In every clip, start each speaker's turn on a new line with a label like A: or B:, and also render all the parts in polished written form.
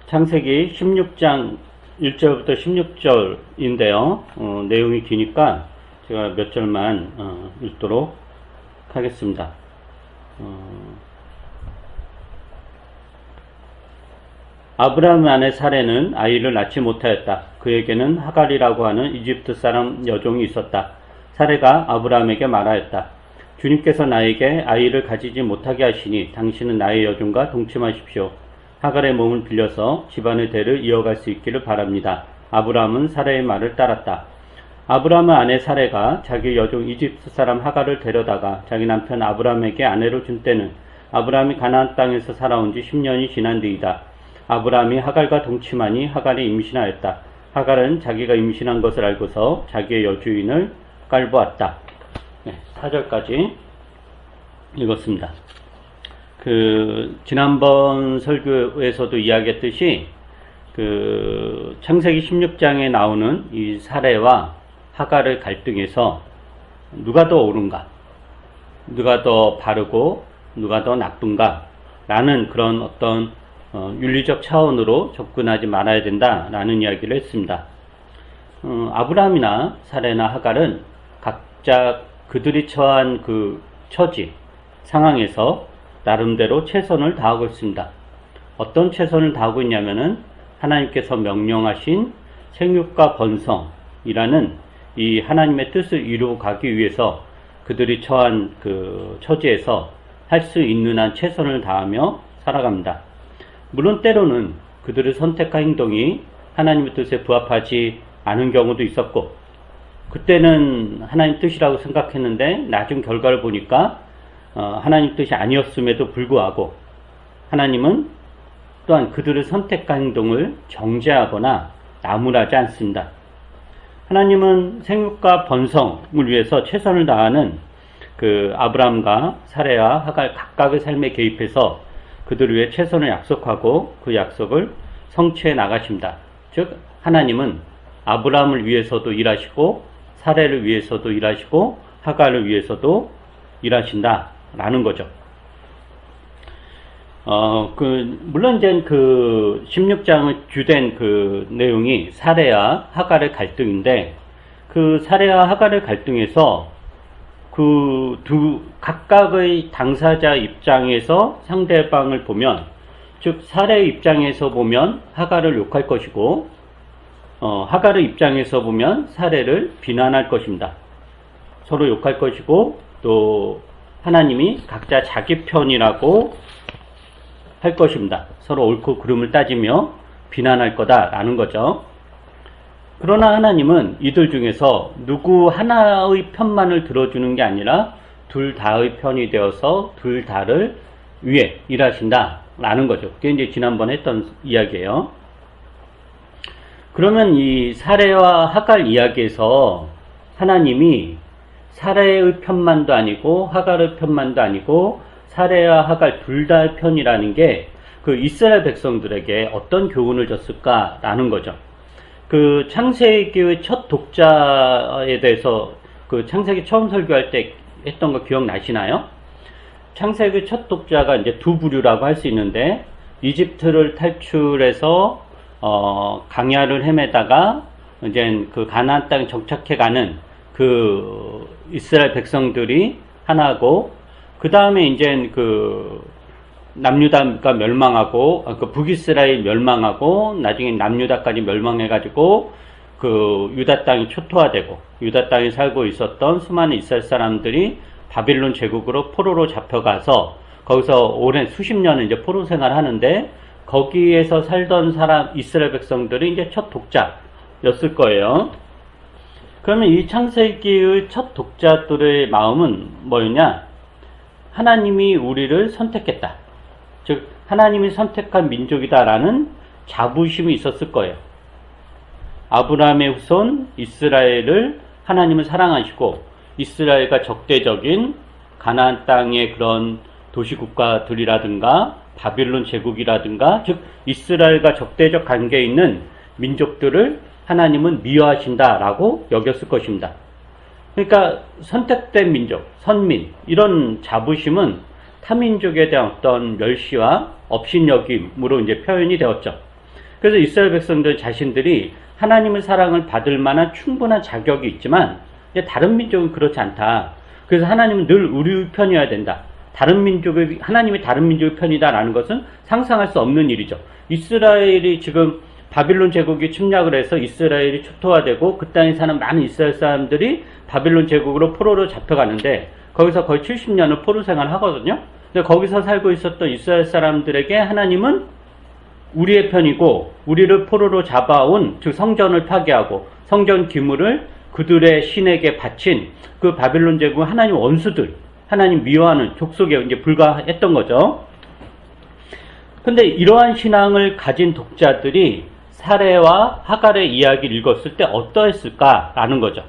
A: 창세기 16장 1절부터 16절인데요. 내용이 기니까 제가 몇 절만 읽도록 하겠습니다. 아브라함의 아내 사레는 아이를 낳지 못하였다. 그에게는 하갈이라고 하는 이집트 사람 여종이 있었다. 사레가 아브라함에게 말하였다. 주님께서 나에게 아이를 가지지 못하게 하시니 당신은 나의 여종과 동침하십시오. 하갈의 몸을 빌려서 집안의 대를 이어갈 수 있기를 바랍니다. 아브라함은 사레의 말을 따랐다. 아브라함의 아내 사레가 자기 여종 이집트 사람 하갈을 데려다가 자기 남편 아브라함에게 아내로 준 때는 아브라함이 가나안 땅에서 살아온 지 10년이 지난 뒤이다. 아브라함이 하갈과 동침하니 하갈이 임신하였다. 하갈은 자기가 임신한 것을 알고서 자기의 여주인을 깔보았다. 4절까지 읽었습니다. 지난번 설교에서도 이야기했듯이 창세기 16장에 나오는 이 사레와 하갈의 갈등에서 누가 더 옳은가, 누가 더 바르고 누가 더 나쁜가 라는 그런 어떤 윤리적 차원으로 접근하지 말아야 된다라는 이야기를 했습니다. 아브라함이나 사레나 하갈은 각자 그들이 처한 그 처지, 상황에서 나름대로 최선을 다하고 있습니다. 어떤 최선을 다하고 있냐면은 하나님께서 명령하신 생육과 번성이라는 이 하나님의 뜻을 이루어 가기 위해서 그들이 처한 그 처지에서 할 수 있는 한 최선을 다하며 살아갑니다. 물론 때로는 그들의 선택과 행동이 하나님의 뜻에 부합하지 않은 경우도 있었고, 그때는 하나님 뜻이라고 생각했는데 나중 결과를 보니까 하나님 뜻이 아니었음에도 불구하고 하나님은 또한 그들의 선택과 행동을 정죄하거나 나무라지 않습니다. 하나님은 생육과 번성을 위해서 최선을 다하는 아브라함과 사레와 하갈 각각의 삶에 개입해서 그들을 위해 최선을 약속하고 그 약속을 성취해 나가십니다. 즉 하나님은 아브라함을 위해서도 일하시고 사레를 위해서도 일하시고 하갈을 위해서도 일하신다라는 거죠. 물론 이제 16장의 주된 내용이 사레와 하갈의 갈등인데, 사레와 하갈의 갈등에서 각각의 당사자 입장에서 상대방을 보면, 즉 사레의 입장에서 보면 하갈을 욕할 것이고, 하갈의 입장에서 보면 사레를 비난할 것입니다. 서로 욕할 것이고, 또 하나님이 각자 자기 편이라고 할 것입니다. 서로 옳고 그름을 따지며 비난할 거다라는 거죠. 그러나 하나님은 이들 중에서 누구 하나의 편만을 들어주는 게 아니라 둘 다의 편이 되어서 둘 다를 위해 일하신다라는 거죠. 그게 이제 지난번에 했던 이야기예요. 그러면 이 사레와 하갈 이야기에서 하나님이 사레의 편만도 아니고 하갈의 편만도 아니고 사레와 하갈 둘 다의 편이라는 게 이스라엘 백성들에게 어떤 교훈을 줬을까라는 거죠. 창세기의 첫 독자에 대해서 창세기 처음 설교할 때 했던 거 기억나시나요? 창세기 첫 독자가 이제 두 부류라고 할 수 있는데, 이집트를 탈출해서 광야를 헤매다가 이제 가나안 땅에 정착해가는 이스라엘 백성들이 하나고, 그 다음에 이제 남유다가 멸망하고, 북이스라엘 멸망하고, 나중에 남유다까지 멸망해가지고, 유다 땅이 초토화되고, 유다 땅에 살고 있었던 수많은 이스라엘 사람들이 바빌론 제국으로 포로로 잡혀가서, 거기서 오랜 수십 년을 이제 포로 생활을 하는데, 거기에서 살던 이스라엘 백성들이 이제 첫 독자였을 거예요. 그러면 이 창세기의 첫 독자들의 마음은 뭐였냐? 하나님이 우리를 선택했다. 즉 하나님이 선택한 민족이다라는 자부심이 있었을 거예요. 아브라함의 후손 이스라엘을 하나님은 사랑하시고, 이스라엘과 적대적인 가나안 땅의 그런 도시국가들이라든가 바빌론 제국이라든가, 즉 이스라엘과 적대적 관계에 있는 민족들을 하나님은 미워하신다라고 여겼을 것입니다. 그러니까 선택된 민족, 선민, 이런 자부심은 타민족에 대한 어떤 멸시와 업신여김으로 이제 표현이 되었죠. 그래서 이스라엘 백성들 자신들이 하나님의 사랑을 받을 만한 충분한 자격이 있지만 다른 민족은 그렇지 않다. 그래서 하나님은 늘 우리 편이어야 된다. 하나님이 다른 민족의 편이다라는 것은 상상할 수 없는 일이죠. 이스라엘이 지금 바빌론 제국이 침략을 해서 이스라엘이 초토화되고 그 땅에 사는 많은 이스라엘 사람들이 바빌론 제국으로 포로로 잡혀가는데 거기서 거의 70년을 포로 생활을 하거든요. 근데 거기서 살고 있었던 이스라엘 사람들에게 하나님은 우리의 편이고 우리를 포로로 잡아온 즉 성전을 파괴하고 성전 기물을 그들의 신에게 바친 그 바빌론 제국은 하나님 원수들, 하나님 미워하는 족속에 이제 불과했던 거죠. 근데 이러한 신앙을 가진 독자들이 사레와 하갈의 이야기를 읽었을 때 어떠했을까라는 거죠.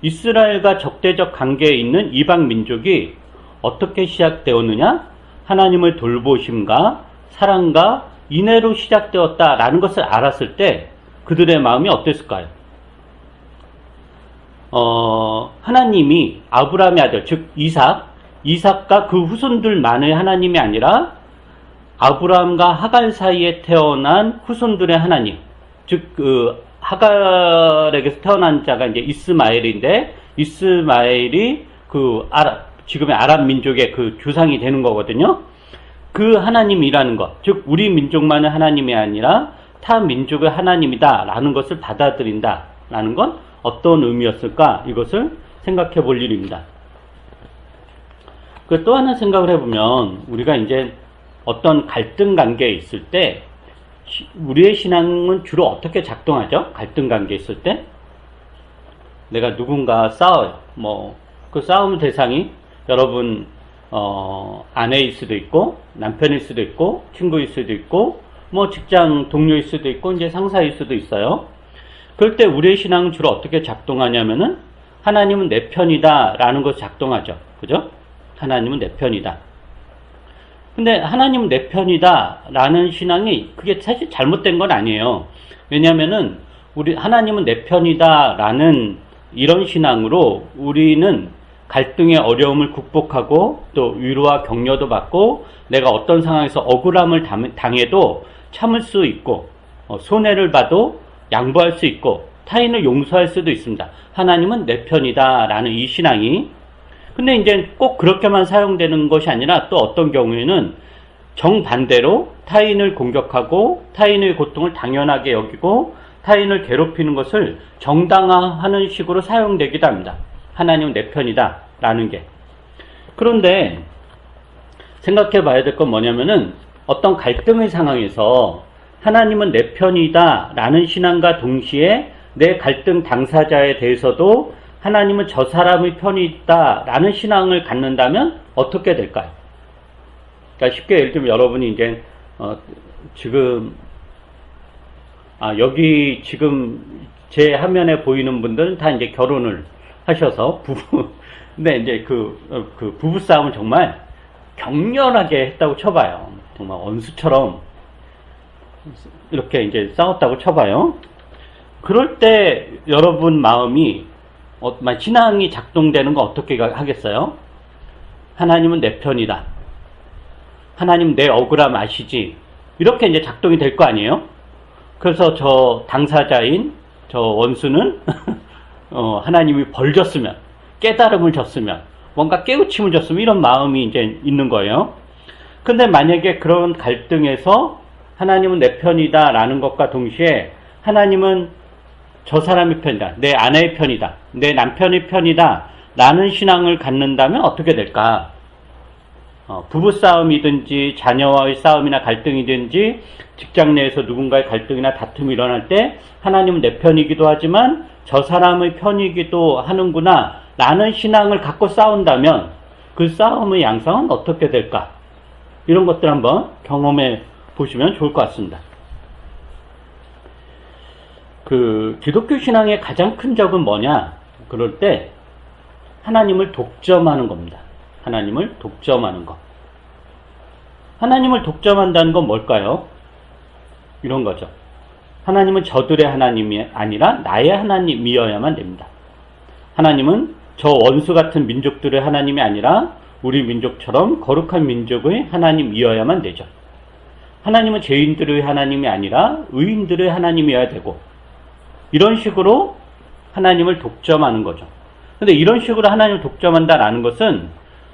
A: 이스라엘과 적대적 관계에 있는 이방 민족이 어떻게 시작되었느냐? 하나님의 돌보심과 사랑과 인애로 시작되었다라는 것을 알았을 때 그들의 마음이 어땠을까요? 하나님이 아브라함의 아들, 즉 이삭과 그 후손들만의 하나님이 아니라 아브라함과 하갈 사이에 태어난 후손들의 하나님, 즉 그 하갈에게서 태어난 자가 이제 이스마엘인데 이스마엘이 그 지금의 아랍 민족의 그 조상이 되는 거거든요. 그 하나님이라는 것, 즉 우리 민족만의 하나님이 아니라 타 민족의 하나님이다라는 것을 받아들인다라는 건 어떤 의미였을까? 이것을 생각해 볼 일입니다. 그 또 하나 생각을 해보면 우리가 이제 어떤 갈등 관계에 있을 때 우리의 신앙은 주로 어떻게 작동하죠? 갈등 관계에 있을 때 내가 누군가 싸워요. 그 싸움 대상이 여러분 아내일 수도 있고 남편일 수도 있고 친구일 수도 있고 직장 동료일 수도 있고 이제 상사일 수도 있어요. 그럴 때 우리의 신앙은 주로 어떻게 작동하냐면은 하나님은 내 편이다 라는 것이 작동하죠. 그죠? 하나님은 내 편이다. 근데 하나님은 내 편이다 라는 신앙이 그게 사실 잘못된 건 아니에요. 왜냐면은 하나님은 내 편이다 라는 이런 신앙으로 우리는 갈등의 어려움을 극복하고 또 위로와 격려도 받고 내가 어떤 상황에서 억울함을 당해도 참을 수 있고 손해를 봐도 양보할 수 있고 타인을 용서할 수도 있습니다. 하나님은 내 편이다 라는 이 신앙이. 근데 이제 꼭 그렇게만 사용되는 것이 아니라 또 어떤 경우에는 정반대로 타인을 공격하고 타인의 고통을 당연하게 여기고 타인을 괴롭히는 것을 정당화하는 식으로 사용되기도 합니다. 하나님은 내 편이다 라는 게. 그런데 생각해 봐야 될 건 뭐냐면은 어떤 갈등의 상황에서 하나님은 내 편이다 라는 신앙과 동시에 내 갈등 당사자에 대해서도 하나님은 저 사람의 편이 있다 라는 신앙을 갖는다면 어떻게 될까요? 그러니까 쉽게 예를 들면 여러분이 이제 지금 여기 지금 제 화면에 보이는 분들은 다 이제 결혼을 하셔서 근데 이제 그 부부싸움을 정말 격렬하게 했다고 쳐봐요. 정말 원수처럼 이렇게 이제 싸웠다고 쳐봐요. 그럴 때 여러분 마음이 신앙이 작동되는 거 어떻게 하겠어요? 하나님은 내 편이다. 하나님 내 억울함 아시지? 이렇게 이제 작동이 될 거 아니에요? 그래서 저 당사자인 저 원수는 하나님이 벌 줬으면, 깨달음을 줬으면, 뭔가 깨우침을 줬으면 이런 마음이 이제 있는 거예요. 근데 만약에 그런 갈등에서 하나님은 내 편이다 라는 것과 동시에 하나님은 저 사람의 편이다, 내 아내의 편이다, 내 남편의 편이다 라는 신앙을 갖는다면 어떻게 될까? 부부싸움이든지 자녀와의 싸움이나 갈등이든지 직장 내에서 누군가의 갈등이나 다툼이 일어날 때 하나님은 내 편이기도 하지만 저 사람의 편이기도 하는구나 라는 신앙을 갖고 싸운다면 그 싸움의 양상은 어떻게 될까? 이런 것들 한번 경험해 보시면 좋을 것 같습니다. 기독교 신앙의 가장 큰 적은 뭐냐? 그럴 때 하나님을 독점하는 겁니다. 하나님을 독점하는 것. 하나님을 독점한다는 건 뭘까요? 이런 거죠. 하나님은 저들의 하나님이 아니라 나의 하나님이어야만 됩니다. 하나님은 저 원수 같은 민족들의 하나님이 아니라 우리 민족처럼 거룩한 민족의 하나님이어야만 되죠. 하나님은 죄인들의 하나님이 아니라 의인들의 하나님이어야 되고, 이런 식으로 하나님을 독점하는 거죠. 근데 이런 식으로 하나님을 독점한다라는 것은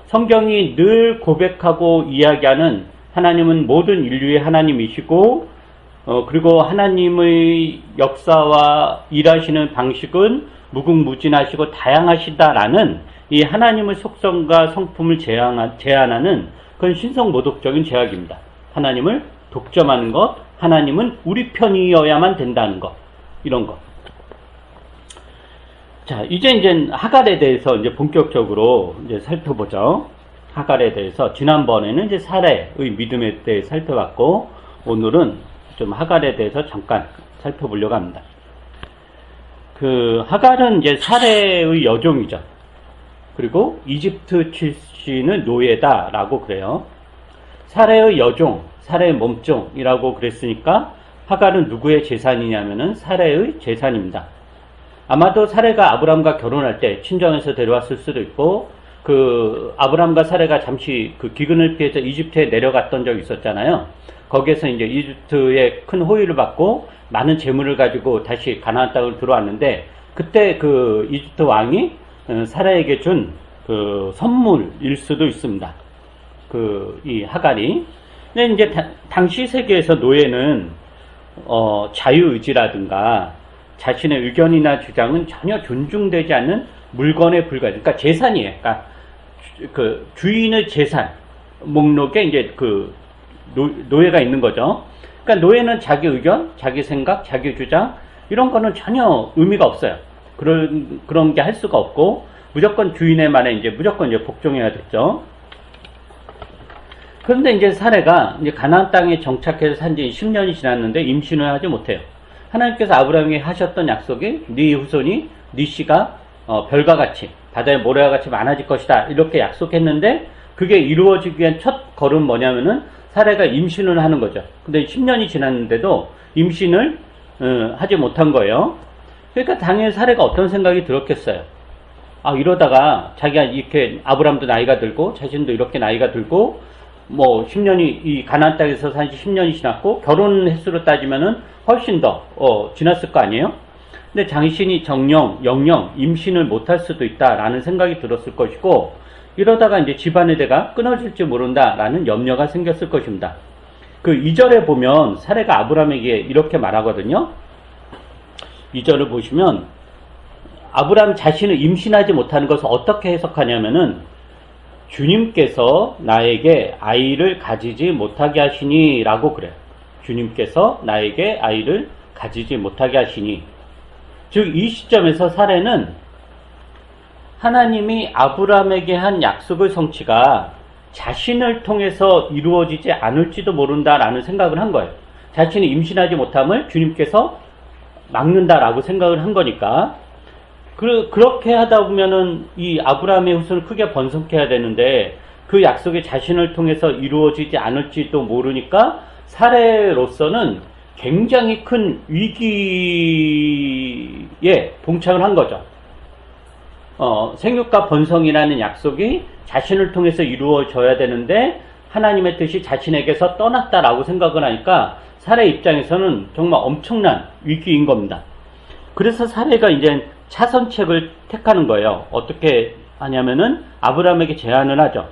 A: 성경이 늘 고백하고 이야기하는 하나님은 모든 인류의 하나님이시고, 그리고 하나님의 역사와 일하시는 방식은 무궁무진하시고 다양하시다라는 이 하나님의 속성과 성품을 제안하는 그건 신성모독적인 제약입니다. 하나님을 독점하는 것, 하나님은 우리 편이어야만 된다는 것, 이런 것. 자, 이제 하갈에 대해서 이제 본격적으로 이제 살펴보죠. 하갈에 대해서 지난번에는 이제 사례의 믿음에 대해 살펴봤고, 오늘은 좀 하갈에 대해서 잠깐 살펴보려고 합니다. 하갈은 이제 사례의 여종이죠. 그리고 이집트 출신의 노예다라고 그래요. 사례의 여종, 사례의 몸종이라고 그랬으니까 하갈은 누구의 재산이냐면은 사례의 재산입니다. 아마도 사례가 아브람과 결혼할 때 친정에서 데려왔을 수도 있고, 아브람과 사례가 잠시 기근을 피해서 이집트에 내려갔던 적이 있었잖아요. 거기에서 이제 이집트의 큰 호의를 받고 많은 재물을 가지고 다시 가나안 땅을 들어왔는데, 그때 이집트 왕이 사라에게 준 선물일 수도 있습니다. 이 하갈이. 근데 이제 당시 세계에서 노예는 자유의지라든가 자신의 의견이나 주장은 전혀 존중되지 않는 물건에 불과해요. 그러니까 재산이에요. 그러니까 주인의 재산 목록에 이제 노예가 있는 거죠. 그러니까 노예는 자기 의견, 자기 생각, 자기 주장 이런 거는 전혀 의미가 없어요. 그런 게 할 수가 없고 무조건 주인의 말에 무조건 복종해야 됐죠. 그런데 이제 사례가 가나안 땅에 정착해서 산 지 10년이 지났는데 임신을 하지 못해요. 하나님께서 아브라함에게 하셨던 약속이 네 후손이 네 씨가 별과 같이 바다의 모래와 같이 많아질 것이다 이렇게 약속했는데, 그게 이루어지기 위한 첫 걸음 뭐냐면은 사례가 임신을 하는 거죠. 근데 10년이 지났는데도 임신을 하지 못한 거예요. 그러니까 당연히 사례가 어떤 생각이 들었겠어요. 이러다가 자기가 이렇게 아브라함도 나이가 들고 자신도 이렇게 나이가 들고 10년이 이 가나안 땅에서 산 지 10년이 지났고 결혼 횟수로 따지면은 훨씬 더 지났을 거 아니에요? 근데 당신이 영영 임신을 못할 수도 있다라는 생각이 들었을 것이고, 이러다가 이제 집안의 대가 끊어질지 모른다라는 염려가 생겼을 것입니다. 2절에 보면 사례가 아브라함에게 이렇게 말하거든요. 2절을 보시면 아브라함 자신을 임신하지 못하는 것을 어떻게 해석하냐면은 주님께서 나에게 아이를 가지지 못하게 하시니 라고 그래요. 주님께서 나에게 아이를 가지지 못하게 하시니. 즉 이 시점에서 사례는 하나님이 아브라함에게 한 약속의 성취가 자신을 통해서 이루어지지 않을지도 모른다라는 생각을 한 거예요. 자신이 임신하지 못함을 주님께서 막는다라고 생각을 한 거니까. 그렇게 하다 보면은 이 아브라함의 후손을 크게 번성해야 되는데 그 약속이 자신을 통해서 이루어지지 않을지도 모르니까 사례로서는 굉장히 큰 위기에 봉착을 한 거죠. 생육과 번성이라는 약속이 자신을 통해서 이루어져야 되는데 하나님의 뜻이 자신에게서 떠났다라고 생각을 하니까 사례 입장에서는 정말 엄청난 위기인 겁니다. 그래서 사례가 이제 차선책을 택하는 거예요. 어떻게 하냐면은 아브라함에게 제안을 하죠.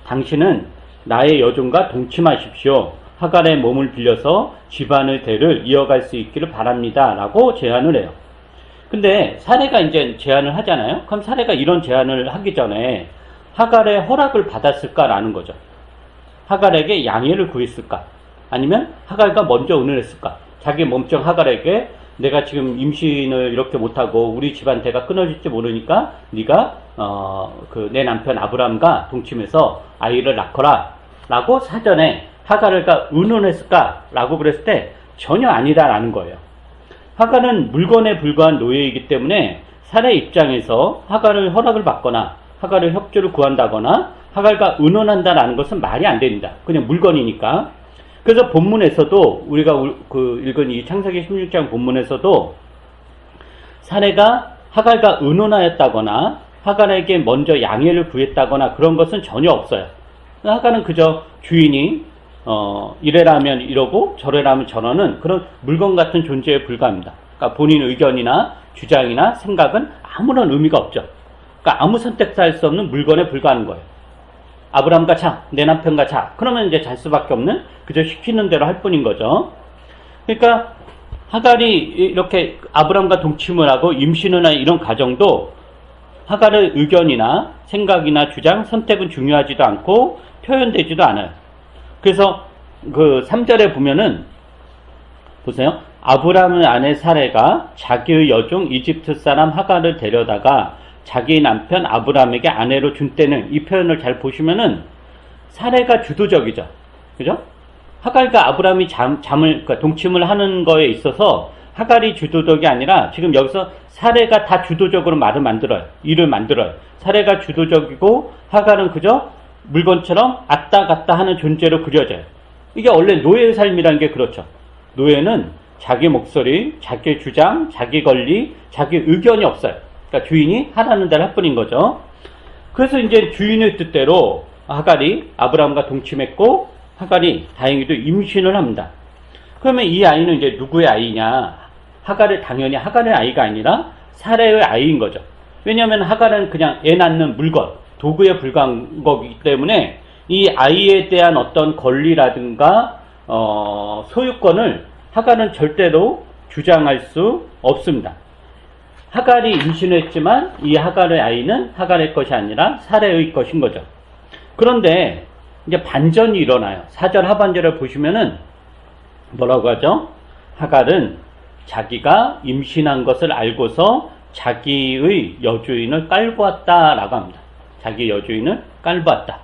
A: 당신은 나의 여종과 동침하십시오. 하갈의 몸을 빌려서 집안의 대를 이어갈 수 있기를 바랍니다. 라고 제안을 해요. 근데 사례가 이제 제안을 하잖아요. 그럼 사례가 이런 제안을 하기 전에 하갈의 허락을 받았을까라는 거죠. 하갈에게 양해를 구했을까? 아니면 하갈과 먼저 의논했을까? 자기 몸종 하갈에게 내가 지금 임신을 이렇게 못하고 우리 집안 대가 끊어질지 모르니까 네가 내 남편 아브라함과 동침해서 아이를 낳거라 라고 사전에 하갈과 의논했을까? 라고 그랬을 때 전혀 아니다라는 거예요. 하갈은 물건에 불과한 노예이기 때문에 사례 입장에서 하갈을 허락을 받거나 하갈의 협조를 구한다거나 하갈과 의논한다라는 것은 말이 안 됩니다. 그냥 물건이니까. 그래서 본문에서도 우리가 읽은 이 창세기 16장 본문에서도 사례가 하갈과 의논하였다거나 하갈에게 먼저 양해를 구했다거나 그런 것은 전혀 없어요. 하갈은 그저 주인이 이래라면 이러고 저래라면 저러는 그런 물건 같은 존재에 불과합니다. 그러니까 본인 의견이나 주장이나 생각은 아무런 의미가 없죠. 그러니까 아무 선택도 할 수 없는 물건에 불과한 거예요. 아브라함과 자, 내 남편과 자. 그러면 이제 잘 수밖에 없는 그저 시키는 대로 할 뿐인 거죠. 그러니까 하갈이 이렇게 아브라함과 동침을 하고 임신을 한 이런 과정도 하갈의 의견이나 생각이나 주장, 선택은 중요하지도 않고 표현되지도 않아요. 그래서 그 3절에 보면은 보세요. 아브라함의 아내 사레가 자기의 여종 이집트 사람 하갈을 데려다가 자기 남편 아브라함에게 아내로 준 때는, 이 표현을 잘 보시면은 사레가 주도적이죠. 그죠? 하갈과 아브라함이 그러니까 동침을 하는 거에 있어서 하갈이 주도적이 아니라 지금 여기서 사레가 다 주도적으로 말을 만들어요. 일을 만들어요. 사레가 주도적이고 하갈은 그저 물건처럼 왔다 갔다 하는 존재로 그려져요. 이게 원래 노예의 삶이라는 게 그렇죠. 노예는 자기 목소리, 자기 주장, 자기 권리, 자기 의견이 없어요. 그러니까 주인이 하라는 대로 할 뿐인 거죠. 그래서 이제 주인의 뜻대로 하갈이 아브라함과 동침했고, 하갈이 다행히도 임신을 합니다. 그러면 이 아이는 이제 누구의 아이냐? 당연히 하갈의 아이가 아니라 사레의 아이인 거죠. 왜냐하면 하갈은 그냥 애 낳는 물건, 도구에 불과한 거기 때문에 이 아이에 대한 어떤 권리라든가 소유권을 하갈은 절대로 주장할 수 없습니다. 하갈이 임신했지만 이 하갈의 아이는 하갈의 것이 아니라 사레의 것인 거죠. 그런데 이제 반전이 일어나요. 4절 하반절을 보시면은 뭐라고 하죠? 하갈은 자기가 임신한 것을 알고서 자기의 여주인을 깔보았다라고 합니다. 자기 여주인을 깔보았다.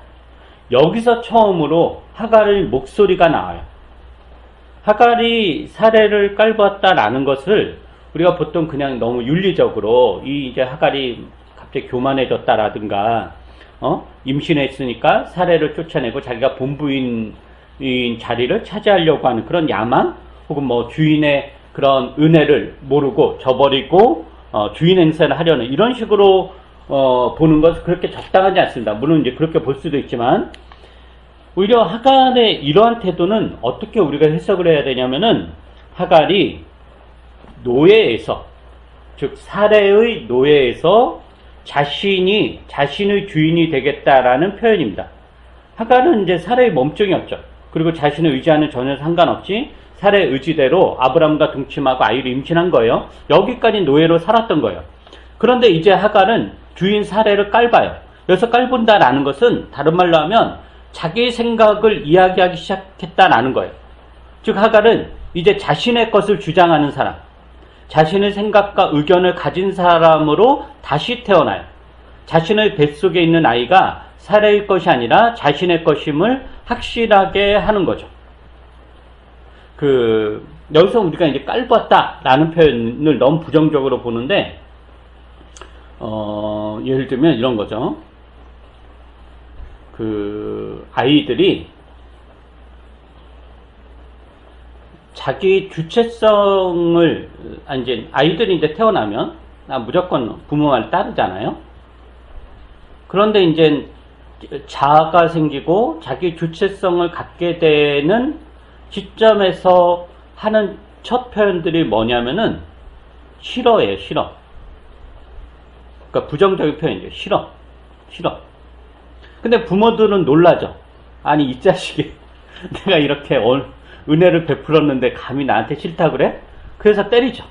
A: 여기서 처음으로 하갈의 목소리가 나와요. 하갈이 사레를 깔보았다라는 것을 우리가 보통 그냥 너무 윤리적으로 이제 하갈이 갑자기 교만해졌다라든가 임신했으니까 사레를 쫓아내고 자기가 본부인 자리를 차지하려고 하는 그런 야망, 혹은 뭐 주인의 그런 은혜를 모르고 저버리고 주인 행세를 하려는 이런 식으로 보는 것은 그렇게 적당하지 않습니다. 물론 이제 그렇게 볼 수도 있지만, 오히려 하갈의 이러한 태도는 어떻게 우리가 해석을 해야 되냐면은, 하갈이 노예에서, 즉 사레의 노예에서 자신의 주인이 되겠다라는 표현입니다. 하갈은 이제 사레의 몸종이었죠. 그리고 자신의 의지와는 전혀 상관없이 사레의 의지대로 아브라함과 동침하고 아이를 임신한 거예요. 여기까지 노예로 살았던 거예요. 그런데 이제 하갈은 주인 사레를 깔봐요. 여기서 깔본다라는 것은 다른 말로 하면 자기의 생각을 이야기하기 시작했다라는 거예요. 즉 하갈은 이제 자신의 것을 주장하는 사람, 자신의 생각과 의견을 가진 사람으로 다시 태어나요. 자신의 뱃속에 있는 아이가 사레의 것이 아니라 자신의 것임을 확실하게 하는 거죠. 여기서 우리가 이제 깔봤다라는 표현을 너무 부정적으로 보는데, 예를 들면 이런 거죠. 아이들이 자기 주체성을, 아이들이 이제 태어나면 무조건 부모 말 따르잖아요. 그런데 이제 자아가 생기고 자기 주체성을 갖게 되는 시점에서 하는 첫 표현들이 뭐냐면은 싫어예요. 싫어. 그러니까 부정적인 표현이죠. 싫어. 근데 부모들은 놀라죠. 아니 이 자식이 내가 이렇게 은혜를 베풀었는데 감히 나한테 싫다 그래? 그래서 때리죠.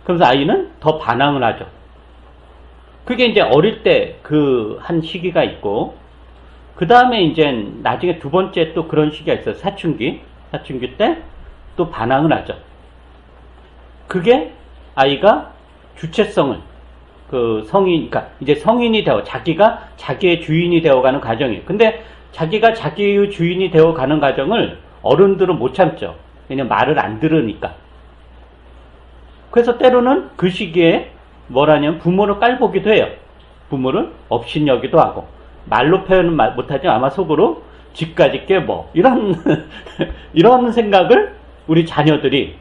A: 그러면서 아이는 더 반항을 하죠. 그게 이제 어릴 때 한 시기가 있고, 그 다음에 이제 나중에 두 번째 또 그런 시기가 있어요. 사춘기 때 또 반항을 하죠. 그게 아이가 주체성을 그러니까 이제 성인이 되어 자기가 자기의 주인이 되어가는 과정이에요. 근데 자기가 자기의 주인이 되어가는 과정을 어른들은 못 참죠. 왜냐면 말을 안 들으니까. 그래서 때로는 그 시기에 뭐라냐면 부모를 깔보기도 해요. 부모를 업신여기도 하고, 말로 표현은 못하지만 아마 속으로 집까지 깨 이런 생각을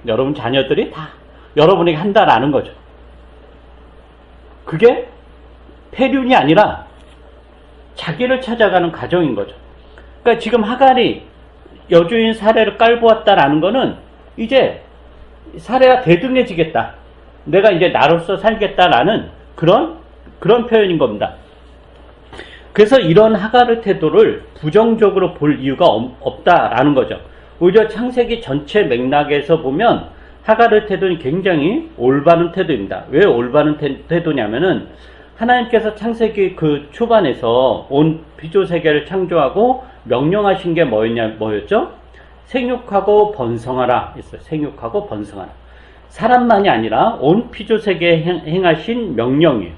A: 여러분 자녀들이 다 여러분에게 한다라는 거죠. 그게 폐륜이 아니라 자기를 찾아가는 과정인 거죠. 그러니까 지금 하갈이 여주인 사례를 깔고 왔다라는 거는 이제 사례가 대등해지겠다. 내가 이제 나로서 살겠다라는 그런 표현인 겁니다. 그래서 이런 하갈의 태도를 부정적으로 볼 이유가 없다라는 거죠. 오히려 창세기 전체 맥락에서 보면 하갈의 태도는 굉장히 올바른 태도입니다. 왜 올바른 태도냐면은 하나님께서 창세기 그 초반에서 온 피조 세계를 창조하고 명령하신 게 뭐였죠? 생육하고 번성하라 했어요. 생육하고 번성하라. 사람만이 아니라 온 피조 세계에 행하신 명령이에요.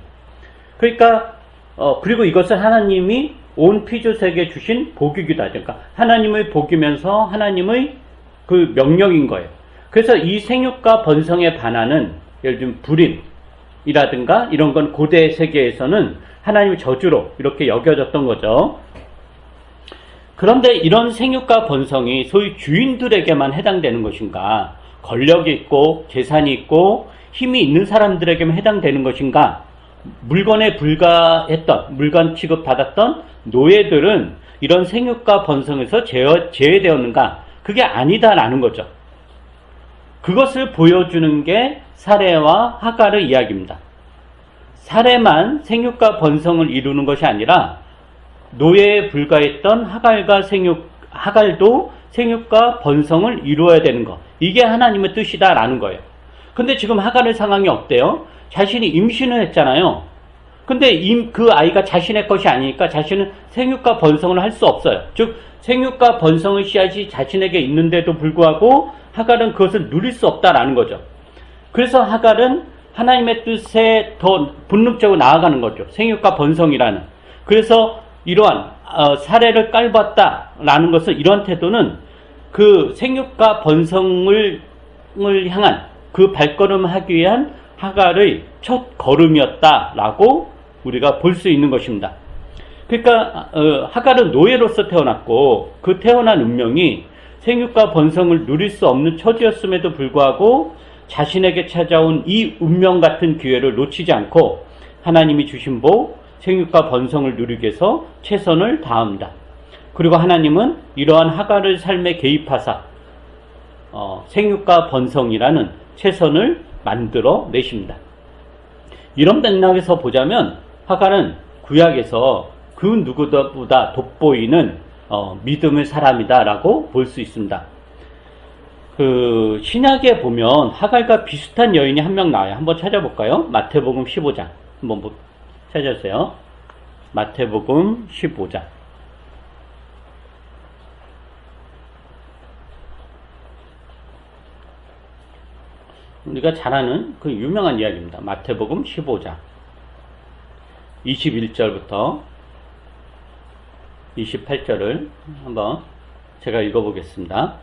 A: 그러니까 그리고 이것은 하나님이 온 피조 세계에 주신 복이기도 하죠. 그러니까 하나님의 복이면서 하나님의 그 명령인 거예요. 그래서 이 생육과 번성에 반하는 예를 들면 불임이라든가 이런 건 고대 세계에서는 하나님의 저주로 이렇게 여겨졌던 거죠. 그런데 이런 생육과 번성이 소위 주인들에게만 해당되는 것인가? 권력이 있고 재산이 있고 힘이 있는 사람들에게만 해당되는 것인가? 물건에 불과했던, 물건 취급받았던 노예들은 이런 생육과 번성에서 제외되었는가? 그게 아니다라는 거죠. 그것을 보여주는 게 사레와 하갈의 이야기입니다. 사레만 생육과 번성을 이루는 것이 아니라 노예에 불과했던 하갈도 생육과 번성을 이루어야 되는 것. 이게 하나님의 뜻이다라는 거예요. 근데 지금 하갈의 상황이 어때요? 자신이 임신을 했잖아요. 근데 그 아이가 자신의 것이 아니니까 자신은 생육과 번성을 할 수 없어요. 즉 생육과 번성의 씨앗이 자신에게 있는데도 불구하고 하갈은 그것을 누릴 수 없다라는 거죠. 그래서 하갈은 하나님의 뜻에 더 본능적으로 나아가는 거죠. 생육과 번성이라는. 그래서 이러한 사례를 깔봤다라는 것은, 이런 태도는 그 생육과 번성을 향한 그 발걸음을 하기 위한 하갈의 첫 걸음이었다라고 우리가 볼 수 있는 것입니다. 그러니까 하갈은 노예로서 태어났고 그 태어난 운명이 생육과 번성을 누릴 수 없는 처지였음에도 불구하고 자신에게 찾아온 이 운명 같은 기회를 놓치지 않고 하나님이 주신 복, 생육과 번성을 누리기 위해서 최선을 다합니다. 그리고 하나님은 이러한 하갈의 삶에 개입하사 생육과 번성이라는 최선을 만들어 내십니다. 이런 맥락에서 보자면 하갈은 구약에서 그 누구보다 돋보이는 믿음의 사람이다라고 볼 수 있습니다. 그 신약에 보면 하갈과 비슷한 여인이 한 명 나와요. 한번 찾아볼까요? 마태복음 15장 한번 찾아주세요. 마태복음 15장. 우리가 잘 아는 그 유명한 이야기입니다. 마태복음 15장 21절부터 28절을 한번 제가 읽어보겠습니다.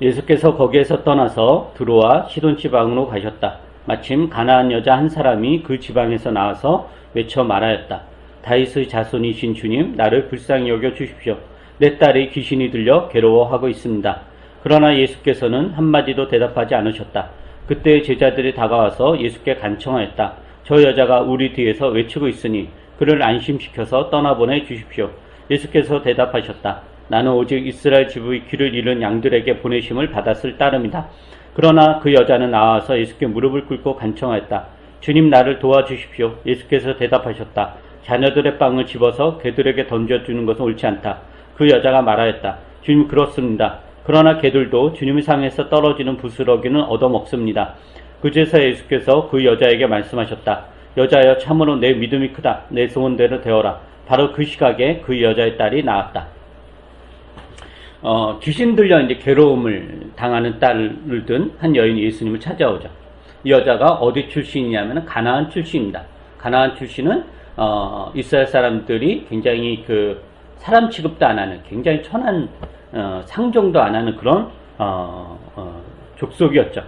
A: 예수께서 거기에서 떠나서 드로아 시돈 지방으로 가셨다. 마침 가나안 여자 한 사람이 그 지방에서 나와서 외쳐 말하였다. 다윗의 자손이신 주님, 나를 불쌍히 여겨 주십시오. 내 딸이 귀신이 들려 괴로워하고 있습니다. 그러나 예수께서는 한마디도 대답하지 않으셨다. 그때 제자들이 다가와서 예수께 간청하였다. 저 여자가 우리 뒤에서 외치고 있으니 그를 안심시켜서 떠나보내 주십시오. 예수께서 대답하셨다. 나는 오직 이스라엘 지부의 귀를 잃은 양들에게 보내심을 받았을 따름이다. 그러나 그 여자는 나와서 예수께 무릎을 꿇고 간청하였다. 주님, 나를 도와주십시오. 예수께서 대답하셨다. 자녀들의 빵을 집어서 개들에게 던져주는 것은 옳지 않다. 그 여자가 말하였다. 주님, 그렇습니다. 그러나 개들도 주님의 상에서 떨어지는 부스러기는 얻어먹습니다. 그제서 예수께서 그 여자에게 말씀하셨다. 여자여, 참으로 내 믿음이 크다. 내 소원대로 되어라. 바로 그 시각에 그 여자의 딸이 나았다. 귀신 들려 이제 괴로움을 당하는 딸을 둔 한 여인이 예수님을 찾아오죠. 이 여자가 어디 출신이냐면 가나안 출신입니다. 가나안 출신은 이스라엘 사람들이 굉장히 그 사람 취급도 안 하는, 굉장히 천한 상종도 안 하는 그런 족속이었죠.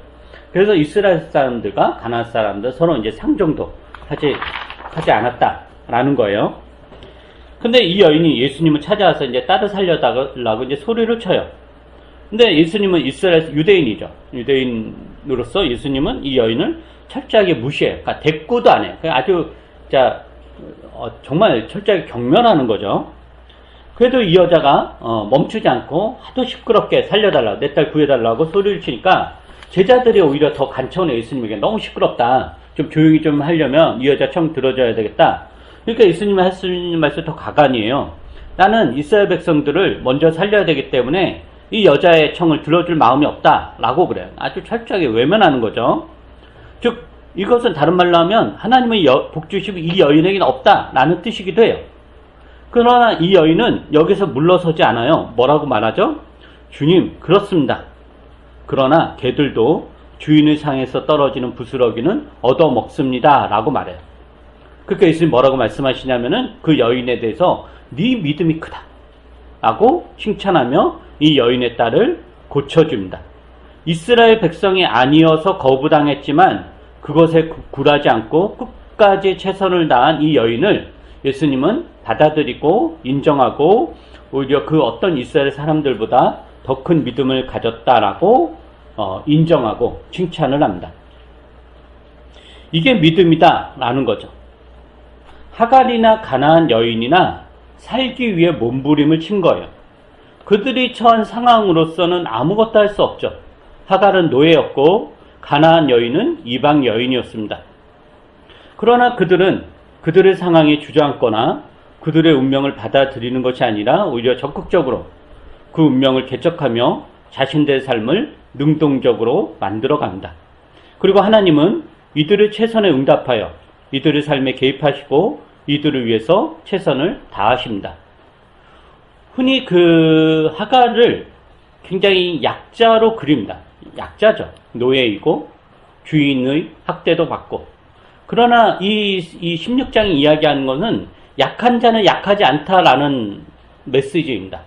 A: 그래서 이스라엘 사람들과 가나안 사람들 서로 이제 상종도 하지 않았다라는 거예요. 근데 이 여인이 예수님을 찾아와서 이제 딸을 살려달라고 이제 소리를 쳐요. 근데 예수님은 이스라엘 유대인이죠. 유대인으로서 예수님은 이 여인을 철저하게 무시해요. 그러니까 대꾸도 안 해요. 아주 정말 철저하게 경멸하는 거죠. 그래도 이 여자가 멈추지 않고 하도 시끄럽게 살려달라고, 내 딸 구해달라고 소리를 치니까 제자들이 오히려 더 간청해. 예수님에게 너무 시끄럽다, 좀 조용히 좀 하려면 이 여자 청 들어줘야 되겠다. 그러니까 예수님이 하시는 말씀 더 가관이에요. 나는 이스라엘 백성들을 먼저 살려야 되기 때문에 이 여자의 청을 들어줄 마음이 없다 라고 그래요. 아주 철저하게 외면하는 거죠. 즉 이것은 다른 말로 하면 하나님의 복 주심이 이 여인에게는 없다 라는 뜻이기도 해요. 그러나 이 여인은 여기서 물러서지 않아요. 뭐라고 말하죠? 주님, 그렇습니다. 그러나 개들도 주인의 상에서 떨어지는 부스러기는 얻어먹습니다 라고 말해요. 그러니까 예수님 뭐라고 말씀하시냐면은 그 여인에 대해서 네 믿음이 크다 라고 칭찬하며 이 여인의 딸을 고쳐줍니다. 이스라엘 백성이 아니어서 거부당했지만 그것에 굴하지 않고 끝까지 최선을 다한 이 여인을 예수님은 받아들이고 인정하고 오히려 그 어떤 이스라엘 사람들보다 더 큰 믿음을 가졌다라고 인정하고 칭찬을 합니다. 이게 믿음이다 라는 거죠. 하갈이나 가나안 여인이나 살기 위해 몸부림을 친 거예요. 그들이 처한 상황으로서는 아무것도 할 수 없죠. 하갈은 노예였고 가나안 여인은 이방 여인이었습니다. 그러나 그들은 그들의 상황에 주저앉거나 그들의 운명을 받아들이는 것이 아니라 오히려 적극적으로 그 운명을 개척하며 자신들의 삶을 능동적으로 만들어 갑니다. 그리고 하나님은 이들의 최선에 응답하여 이들의 삶에 개입하시고 이들을 위해서 최선을 다하십니다. 흔히 그 하갈을 굉장히 약자로 그립니다. 약자죠. 노예이고 주인의 학대도 받고. 그러나 이 16장이 이야기하는 것은 약한 자는 약하지 않다라는 메시지입니다.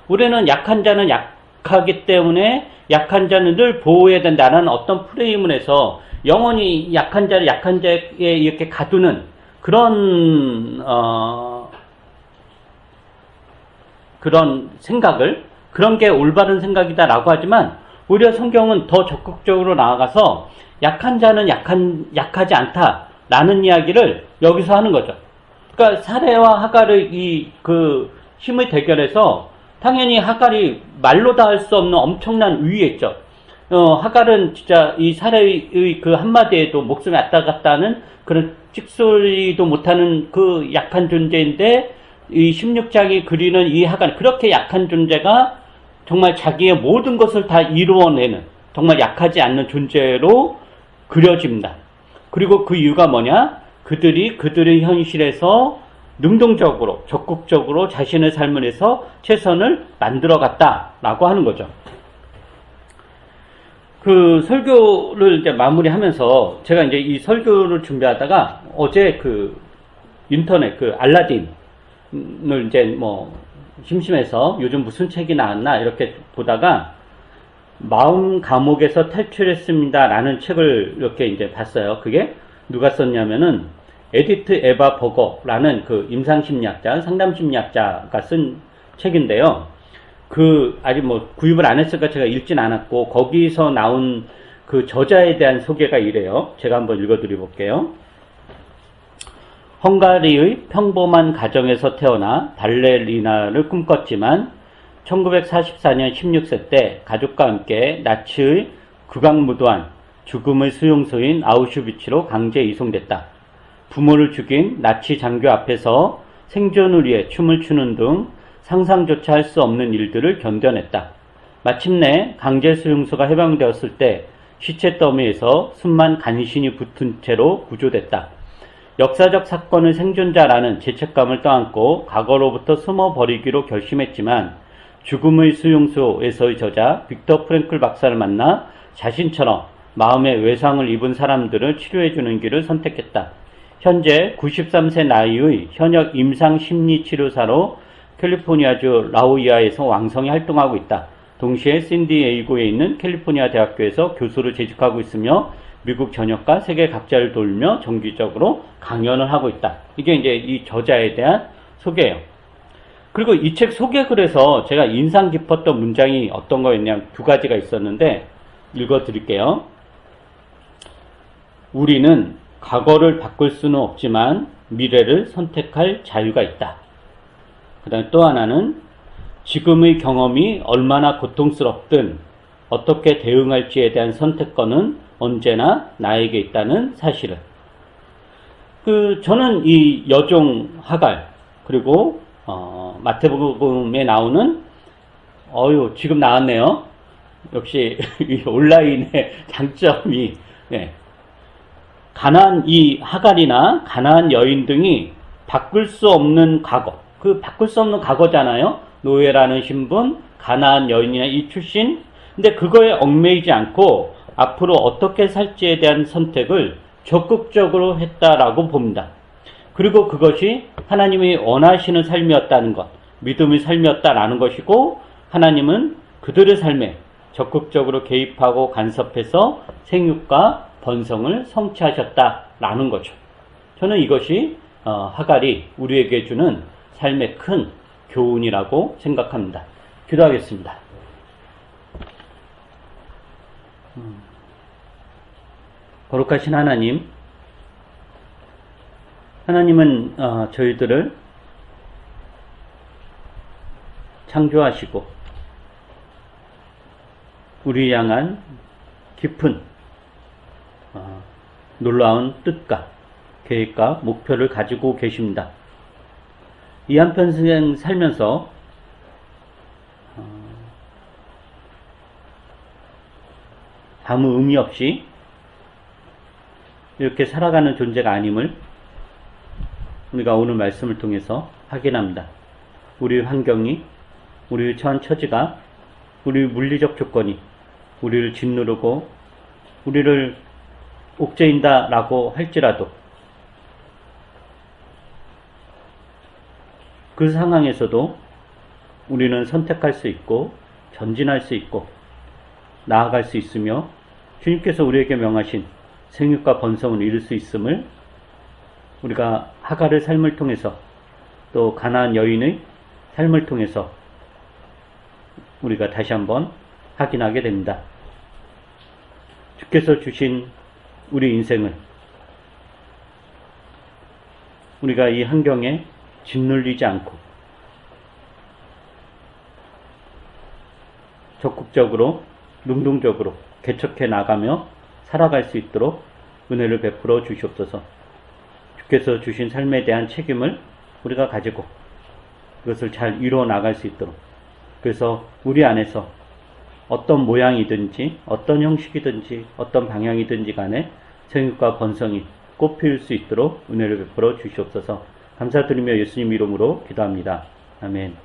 A: 우리는 약한 자는 약하기 때문에 약한 자는 늘 보호해야 된다는 어떤 프레임을 해서 영원히 약한 자를 약한 자에 이렇게 가두는 그런 생각을, 그런 게 올바른 생각이다라고 하지만 오히려 성경은 더 적극적으로 나아가서 약한 자는 약하지 않다라는 이야기를 여기서 하는 거죠. 그러니까 사레와 하갈의 그 힘의 대결에서 당연히 하갈이 말로 다 할 수 없는 엄청난 우위했죠. 하갈은 진짜 이 사레의 그 한마디에도 목숨이 왔다 갔다 하는 그런 찍소리도 못하는 그 약한 존재인데 이 16장이 그리는 이 하갈, 그렇게 약한 존재가 정말 자기의 모든 것을 다 이루어내는 정말 약하지 않는 존재로 그려집니다. 그리고 그 이유가 뭐냐? 그들이 그들의 현실에서 능동적으로 적극적으로 자신의 삶을 해서 최선을 만들어 갔다라고 하는 거죠. 그 설교를 이제 마무리하면서 제가 이제 이 설교를 준비하다가 어제 그 인터넷 그 알라딘을 이제 뭐 심심해서 요즘 무슨 책이 나왔나 이렇게 보다가 마음 감옥에서 탈출했습니다 라는 책을 이렇게 이제 봤어요. 그게 누가 썼냐면은 에디트 에바 버거라는 그 임상심리학자, 상담심리학자가 쓴 책인데요. 그 아직 뭐 구입을 안 했으니까 제가 읽진 않았고 거기서 나온 그 저자에 대한 소개가 이래요. 제가 한번 읽어드려 볼게요. 헝가리의 평범한 가정에서 태어나 발레리나를 꿈꿨지만 1944년 16세 때 가족과 함께 나치의 극악무도한 죽음의 수용소인 아우슈비츠로 강제 이송됐다. 부모를 죽인 나치 장교 앞에서 생존을 위해 춤을 추는 등 상상조차 할 수 없는 일들을 견뎌냈다. 마침내 강제 수용소가 해방되었을 때 시체 더미에서 숨만 간신히 붙은 채로 구조됐다. 역사적 사건의 생존자라는 죄책감을 떠안고 과거로부터 숨어버리기로 결심했지만 죽음의 수용소에서의 저자 빅터 프랭클 박사를 만나 자신처럼 마음의 외상을 입은 사람들을 치료해주는 길을 선택했다. 현재 93세 나이의 현역 임상심리치료사로 캘리포니아주 라우이아에서 왕성히 활동하고 있다. 동시에 샌디에이고에 있는 캘리포니아 대학교에서 교수로 재직하고 있으며 미국 전역과 세계 각지를 돌며 정기적으로 강연을 하고 있다. 이게 이제 이 저자에 대한 소개예요. 그리고 이 책 소개글에서 제가 인상 깊었던 문장이 어떤 거였냐면 두 가지가 있었는데 읽어 드릴게요. 우리는 과거를 바꿀 수는 없지만 미래를 선택할 자유가 있다. 그 다음에 또 하나는 지금의 경험이 얼마나 고통스럽든 어떻게 대응할지에 대한 선택권은 언제나 나에게 있다는 사실을. 저는 이 여종 하갈, 그리고 마태복음에 나오는 지금 나왔네요. 역시 이 온라인의 장점이, 가난한 이 하갈이나 가난한 여인 등이 바꿀 수 없는 과거, 바꿀 수 없는 과거잖아요. 노예라는 신분, 가난한 여인이나 이 출신. 근데 그거에 얽매이지 않고 앞으로 어떻게 살지에 대한 선택을 적극적으로 했다라고 봅니다. 그리고 그것이 하나님이 원하시는 삶이었다는 것, 믿음의 삶이었다라는 것이고, 하나님은 그들의 삶에 적극적으로 개입하고 간섭해서 생육과 번성을 성취하셨다라는 거죠. 저는 이것이 하갈이 우리에게 주는 삶의 큰 교훈이라고 생각합니다. 기도하겠습니다. 거룩하신 하나님, 하나님은 저희들을 창조하시고 우리 향한 깊은 놀라운 뜻과 계획과 목표를 가지고 계십니다. 이 한평생 살면서 아무 의미 없이 이렇게 살아가는 존재가 아님을 우리가 오늘 말씀을 통해서 확인합니다. 우리 환경이, 우리 처한 처지가, 우리 물리적 조건이 우리를 짓누르고 우리를 옥죄인다라고 할지라도 그 상황에서도 우리는 선택할 수 있고 전진할 수 있고 나아갈 수 있으며 주님께서 우리에게 명하신 생육과 번성을 이룰 수 있음을 우리가 하갈의 삶을 통해서 또 가나안 여인의 삶을 통해서 우리가 다시 한번 확인하게 됩니다. 주께서 주신 우리 인생을 우리가 이 환경에 짓눌리지 않고 적극적으로 능동적으로 개척해 나가며 살아갈 수 있도록 은혜를 베풀어 주시옵소서. 주께서 주신 삶에 대한 책임을 우리가 가지고 그것을 잘 이루어 나갈 수 있도록, 그래서 우리 안에서 어떤 모양이든지 어떤 형식이든지 어떤 방향이든지 간에 생육과 번성이 꽃피울 수 있도록 은혜를 베풀어 주시옵소서. 감사드리며 예수님 이름으로 기도합니다. 아멘.